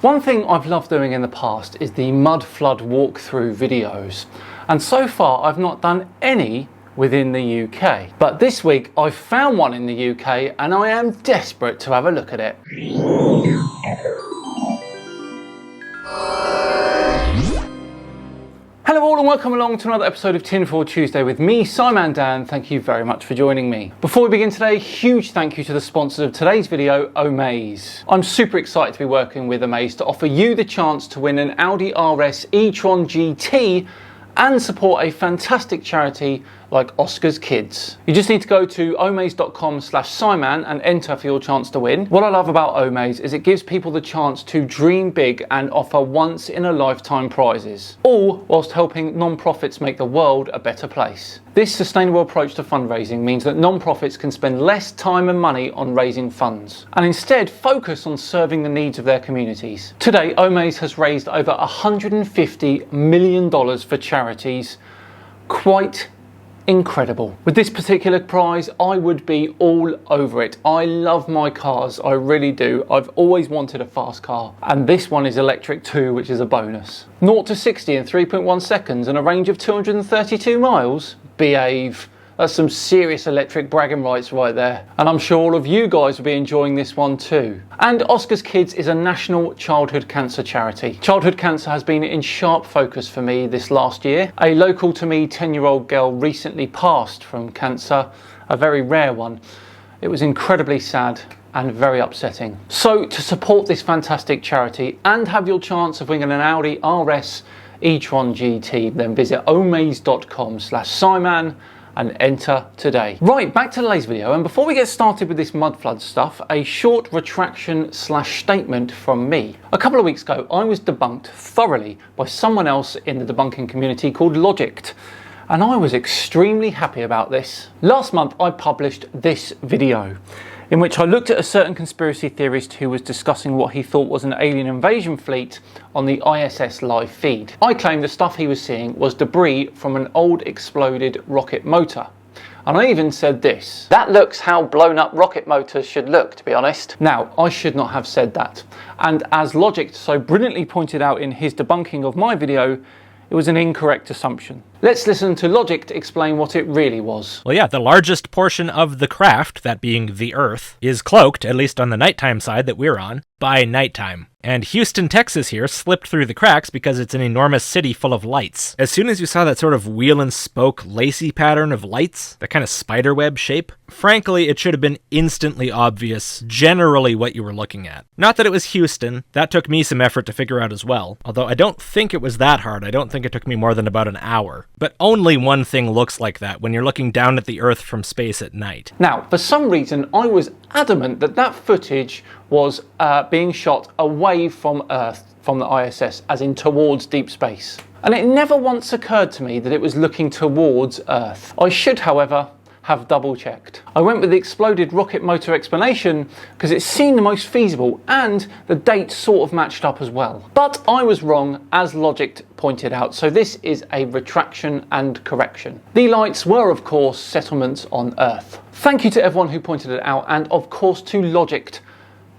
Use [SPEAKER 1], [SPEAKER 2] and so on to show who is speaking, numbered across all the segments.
[SPEAKER 1] One thing I've loved doing in the past is the Mudflood walkthrough videos, and so far I've not done any within the UK. But this week I've found one in the UK and I am desperate to have a look at it. Hello all and welcome along to another episode of Tinfoil Tuesday with me, Simon Dan. Thank you very much for joining me. Before we begin today, huge thank you to the sponsors of today's video, Omaze. I'm super excited to be working with Omaze to offer you the chance to win an Audi RS e-tron GT and support a fantastic charity like Oscar's Kids. You just need to go to omaze.com/Simon and enter for your chance to win. What I love about Omaze is it gives people the chance to dream big and offer once in a lifetime prizes, all whilst helping non-profits make the world a better place. This sustainable approach to fundraising means that non-profits can spend less time and money on raising funds and instead focus on serving the needs of their communities. Today, Omaze has raised over $150 million for charities. Quite incredible. With this particular prize, I would be all over it. I love my cars, I really do. I've always wanted a fast car, and this one is electric too, which is a bonus. 0 to 60 in 3.1 seconds and a range of 232 miles? Behave. That's some serious electric bragging rights right there. And I'm sure all of you guys will be enjoying this one too. And Oscar's Kids is a national childhood cancer charity. Childhood cancer has been in sharp focus for me this last year. A local to me 10-year-old girl recently passed from cancer, a very rare one. It was incredibly sad and very upsetting. So to support this fantastic charity and have your chance of winning an Audi RS e-tron GT, then visit omaze.com/Simon and enter today. Right, back to today's video, and before we get started with this Mudflood stuff, a short retraction/statement from me. A couple of weeks ago, I was debunked thoroughly by someone else in the debunking community called Logicked, and I was extremely happy about this. Last month, I published this video, in which I looked at a certain conspiracy theorist who was discussing what he thought was an alien invasion fleet on the ISS live feed. I claimed the stuff he was seeing was debris from an old exploded rocket motor. And I even said this: "That looks how blown up rocket motors should look, to be honest." Now, I should not have said that. And as Logic so brilliantly pointed out in his debunking of my video, it was an incorrect assumption. Let's listen to Logic to explain what it really was.
[SPEAKER 2] Well, yeah, the largest portion of the craft, that being the Earth, is cloaked, at least on the nighttime side that we're on, by nighttime. And Houston, Texas here slipped through the cracks because it's an enormous city full of lights. As soon as you saw that sort of wheel and spoke lacy pattern of lights, that kind of spiderweb shape, frankly, it should have been instantly obvious generally what you were looking at. Not that it was Houston, that took me some effort to figure out as well, although I don't think it was that hard. I don't think it took me more than about an hour. But only one thing looks like that when you're looking down at the Earth from space at night.
[SPEAKER 1] Now, for some reason, I was adamant that that footage was being shot away from Earth, from the ISS, as in towards deep space. And it never once occurred to me that it was looking towards Earth. I should, however, have double checked. I went with the exploded rocket motor explanation because it seemed the most feasible and the date sort of matched up as well. But I was wrong, as Logic pointed out, so this is a retraction and correction. The lights were, of course, settlements on Earth. Thank you to everyone who pointed it out, and of course to Logic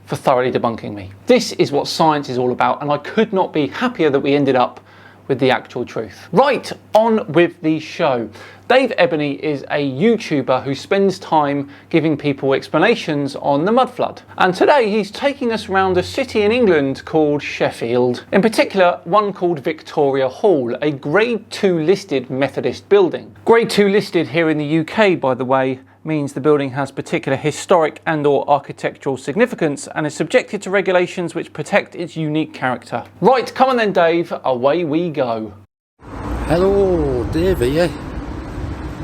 [SPEAKER 1] for thoroughly debunking me. This is what science is all about, and I could not be happier that we ended up with the actual truth. Right, on with the show. Dave Ebony is a YouTuber who spends time giving people explanations on the Mudflood. And today he's taking us around a city in England called Sheffield. In particular, one called Victoria Hall, a Grade 2 listed Methodist building. Grade 2 listed here in the UK, by the way, means the building has particular historic and/or architectural significance and is subjected to regulations which protect its unique character. Right, come on then Dave, away we go.
[SPEAKER 3] Hello, Dave here.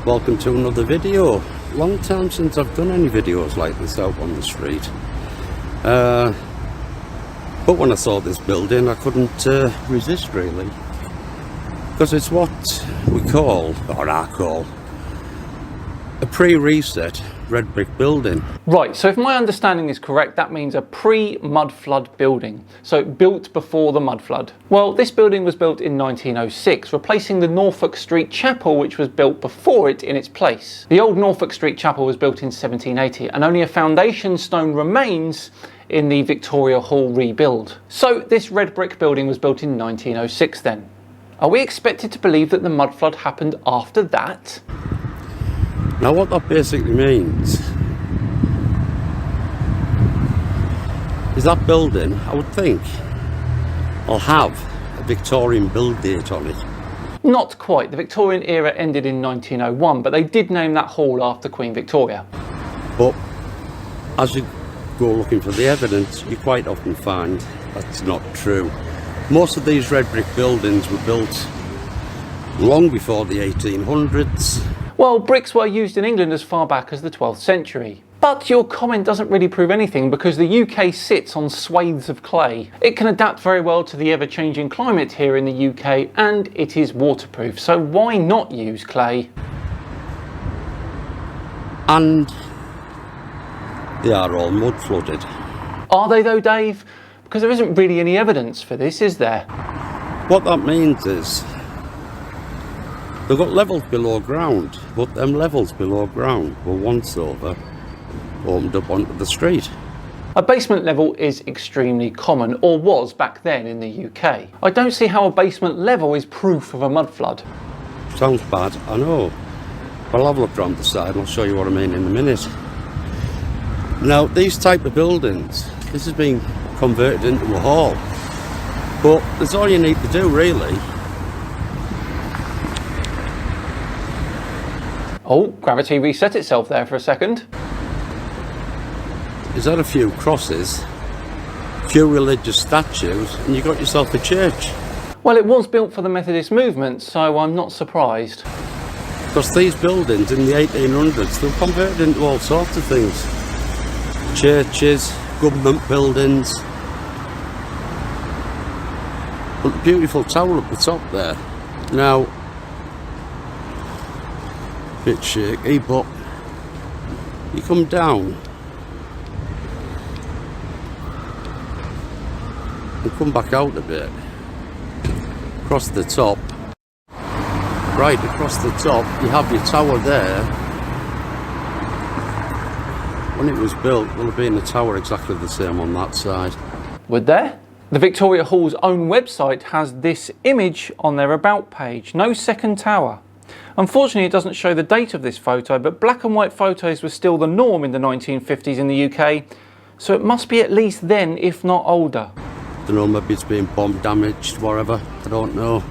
[SPEAKER 3] Welcome to another video. Long time since I've done any videos like this out on the street. But when I saw this building I couldn't resist really. Because it's what we call, or I call, a pre-reset red brick building.
[SPEAKER 1] Right, so if my understanding is correct, that means a pre-Mudflood building. So built before the Mudflood. Well, this building was built in 1906, replacing the Norfolk Street Chapel, which was built before it in its place. The old Norfolk Street Chapel was built in 1780, and only a foundation stone remains in the Victoria Hall rebuild. So this red brick building was built in 1906 then. Are we expected to believe that the mud flood happened after that?
[SPEAKER 3] Now what that basically means is that building, I would think, will have a Victorian build date on it.
[SPEAKER 1] Not quite. The Victorian era ended in 1901, but they did name that hall after Queen Victoria.
[SPEAKER 3] But as you go looking for the evidence, you quite often find that's not true. Most of these red brick buildings were built long before the 1800s.
[SPEAKER 1] Well, bricks were used in England as far back as the 12th century. But your comment doesn't really prove anything because the UK sits on swathes of clay. It can adapt very well to the ever-changing climate here in the UK and it is waterproof, so why not use clay?
[SPEAKER 3] And they are all mud flooded.
[SPEAKER 1] Are they though, Dave? Because there isn't really any evidence for this, is there?
[SPEAKER 3] What that means is they've got levels below ground, but them levels below ground were once opened up onto the street.
[SPEAKER 1] A basement level is extremely common, or was back then in the UK. I don't see how a basement level is proof of a mud flood.
[SPEAKER 3] Sounds bad, I know. But I'll have a look around the side and I'll show you what I mean in a minute. Now, these type of buildings, this has been converted into a hall. But that's all you need to do, really.
[SPEAKER 1] Oh, gravity reset itself there for a second.
[SPEAKER 3] Is that a few crosses, a few religious statues, and you got yourself a church.
[SPEAKER 1] Well, it was built for the Methodist movement, so I'm not surprised.
[SPEAKER 3] Because these buildings in the 1800s, they were converted into all sorts of things. Churches, government buildings. But the beautiful tower up the top there. Now, a bit shaky, but you come down and come back out a bit. Across the top. Right across the top, you have your tower there. When it was built, will have been a tower exactly the same on that side.
[SPEAKER 1] Would there? The Victoria Hall's own website has this image on their about page. No second tower. Unfortunately, it doesn't show the date of this photo, but black and white photos were still the norm in the 1950s in the UK, so it must be at least then, if not older.
[SPEAKER 3] I don't know, maybe it's been bomb damaged, whatever, I don't know.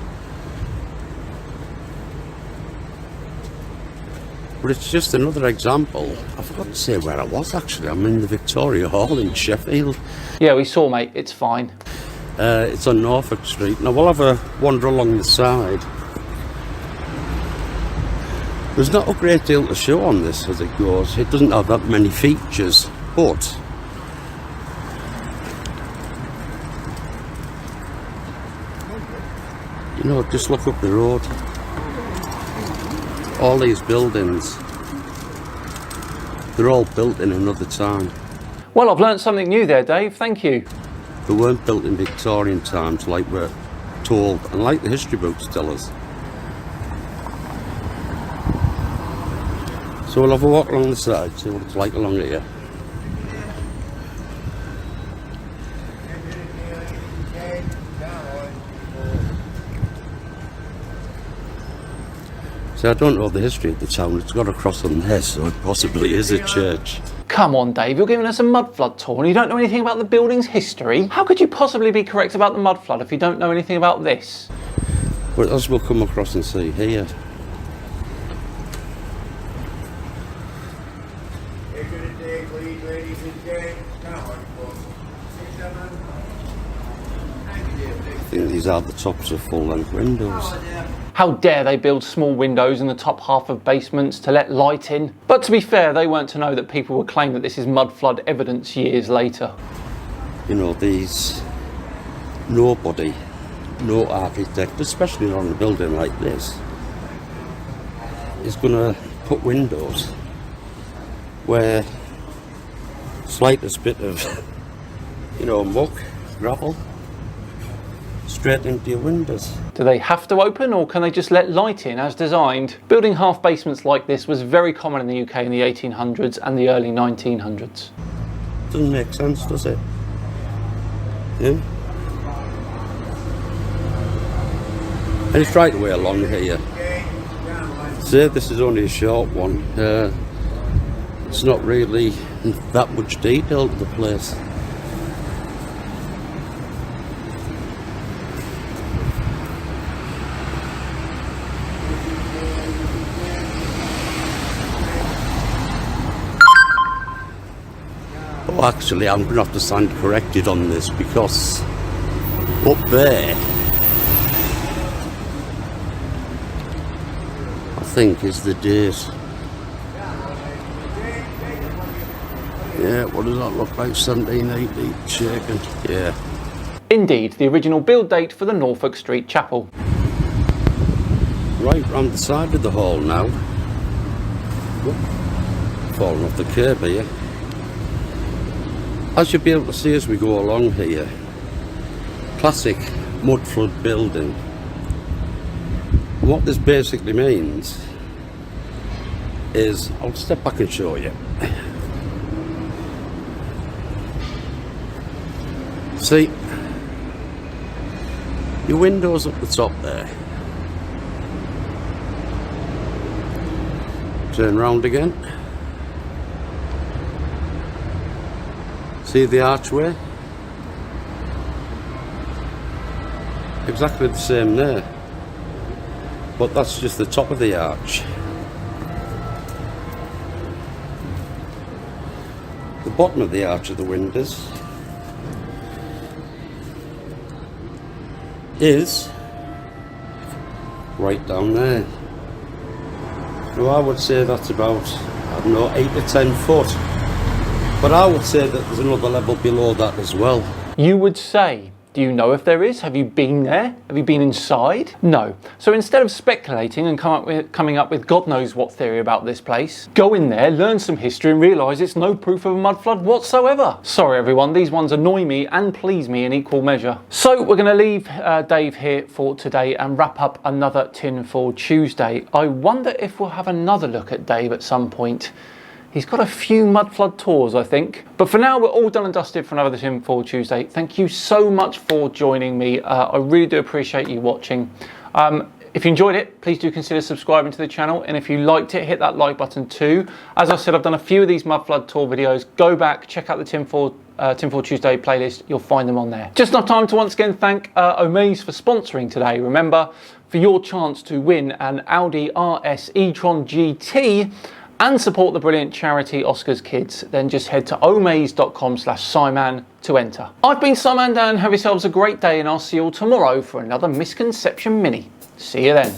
[SPEAKER 3] But it's just another example. I forgot to say where I was actually. I'm in the Victoria Hall in Sheffield.
[SPEAKER 1] Yeah, we saw, mate, it's fine.
[SPEAKER 3] It's on Norfolk Street. Now we'll have a wander along the side. There's not a great deal to show on this as it goes. It doesn't have that many features, but you know, just look up the road. All these buildings, they're all built in another time.
[SPEAKER 1] Well, I've learnt something new there, Dave, thank you.
[SPEAKER 3] They weren't built in Victorian times like we're told, and like the history books tell us. So we'll have a walk along the side, see what it's like along here. See, I don't know the history of the town. It's got a cross on there, so it possibly is a church.
[SPEAKER 1] Come on, Dave, you're giving us a mud flood tour and you don't know anything about the building's history? How could you possibly be correct about the mud flood if you don't know anything about this?
[SPEAKER 3] Well, as we'll come across and see here. I think these are the tops of full-length windows.
[SPEAKER 1] How dare they build small windows in the top half of basements to let light in? But to be fair, they weren't to know that people would claim that this is mud flood evidence years later.
[SPEAKER 3] You know, these, nobody, no architect, especially on a building like this, is going to put windows where slightest bit of, you know, muck, gravel, straight into your windows.
[SPEAKER 1] Do they have to open or can they just let light in as designed? Building half basements like this was very common in the UK in the 1800s and the early 1900s.
[SPEAKER 3] Doesn't make sense, does it? Yeah. And it's right away along here. Say this is only a short one. It's not really that much detail to the place. Oh, actually, I'm going to have to stand corrected on this, because up there, I think, is the date. Yeah, what does that look like? 1780, shaken. Yeah.
[SPEAKER 1] Indeed, the original build date for the Norfolk Street Chapel.
[SPEAKER 3] Right round the side of the hall now. Falling off the curb here. As you'll be able to see as we go along here, classic Mudflood building. What this basically means is, I'll step back and show you. See, your windows up the top there. Turn round again. See the archway? Exactly the same there. But that's just the top of the arch. The bottom of the arch of the windows is right down there. Now I would say that's about, I don't know, 8 to 10 foot. But I would say that there's another level below that as well.
[SPEAKER 1] You would say? Do you know if there is? Have you been there? Have you been inside? No. So instead of speculating and coming up with God knows what theory about this place, go in there, learn some history and realise it's no proof of a mud flood whatsoever. Sorry everyone, these ones annoy me and please me in equal measure. So we're going to leave Dave here for today and wrap up another Tinfoil Tuesday. I wonder if we'll have another look at Dave at some point. He's got a few Mudflood tours, I think. But for now, we're all done and dusted for another Tinfoil Tuesday. Thank you so much for joining me. I really do appreciate you watching. If you enjoyed it, please do consider subscribing to the channel. And if you liked it, hit that like button too. As I said, I've done a few of these Mudflood tour videos. Go back, check out the Tinfoil Tuesday playlist. You'll find them on there. Just enough time to once again thank Omaze for sponsoring today. Remember, for your chance to win an Audi RS e-tron GT, and support the brilliant charity Oscars Kids, then just head to omaze.com/Simon to enter. I've been Simon Dan, have yourselves a great day and I'll see you all tomorrow for another Misconception Mini. See you then.